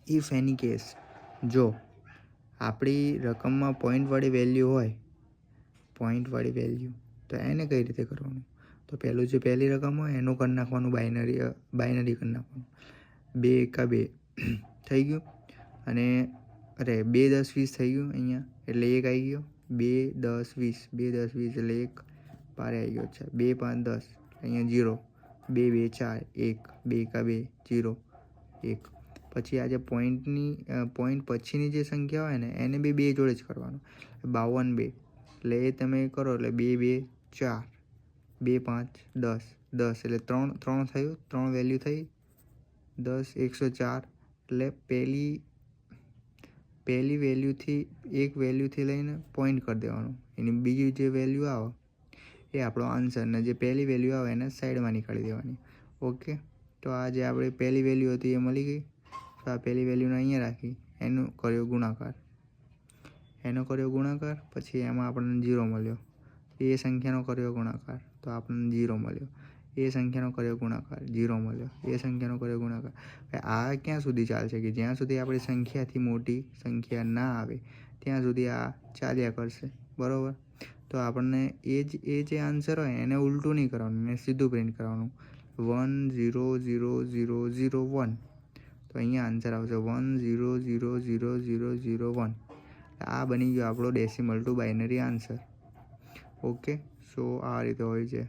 If any case જો આપણી રકમમાં પોઈન્ટવાળી વેલ્યુ હોય, પોઈન્ટવાળી વેલ્યુ, તો એને કઈ રીતે કરવાનું? તો પહેલું જે પહેલી રકમ હોય એનું કરી નાખવાનું, બાઇનરી કરી નાખવાનું. 2 એકા 2 થઈ ગયું. અને 2 10 20 થઈ ગયું અહીંયા, એટલે 1 આવી ગયો. 2 10 20, 2 10 20 એટલે 1 પારે આવી ગયો. અચ્છા 2 5 10 અહીંયા 0, 2 2 4 1, 2 એકા 2 0 1. પછી આ જે પોઈન્ટ પછીની જે સંખ્યા હોય ને એને બી 2 જોડે જ કરવાનું. 52 2 એટલે એ તમે કરો એટલે 2 2 4, 2 5 10 10 એટલે 3 થયું, 3 વેલ્યુ થઈ. 10 104 એટલે પહેલી વેલ્યુથી એક વેલ્યુથી લઈને પોઈન્ટ કરી દેવાનું. એની બીજી જે વેલ્યુ આવે એ આપણો આન્સર, ને જે પહેલી વેલ્યુ આવે એને સાઈડમાં નીકાળી દેવાની. ઓકે, તો આ જે આપણે પહેલી વેલ્યુ હતી એ મળી ગઈ. તો આ પહેલી વેલ્યુને અહીંયા રાખી, એનો કર્યો ગુણાકાર, પછી એમાં આપણને 0 મળ્યો. એ સંખ્યાનો કર્યો ગુણાકાર તો આપણને 0 મળ્યો. એ સંખ્યાનો કર્યો ગુણાકાર 0 મળ્યો. એ સંખ્યાનો કર્યો ગુણાકાર. આ ક્યાં સુધી ચાલશે? કે જ્યાં સુધી આપણી સંખ્યાથી મોટી સંખ્યા ના આવે ત્યાં સુધી આ ચાલ્યા કરશે, બરાબર? તો આપણને એ જે આન્સર હોય એને ઉલટું નહીં કરવાનું, એને સીધું પ્રિન્ટ કરવાનું. 1 0 0 0 0 1. તો અહીંયા આન્સર આવશે 1 0 0 0 0 0 1. આ બની ગયો આપણો decimal to binary answer. Okay, so આ રીતે હોય છે.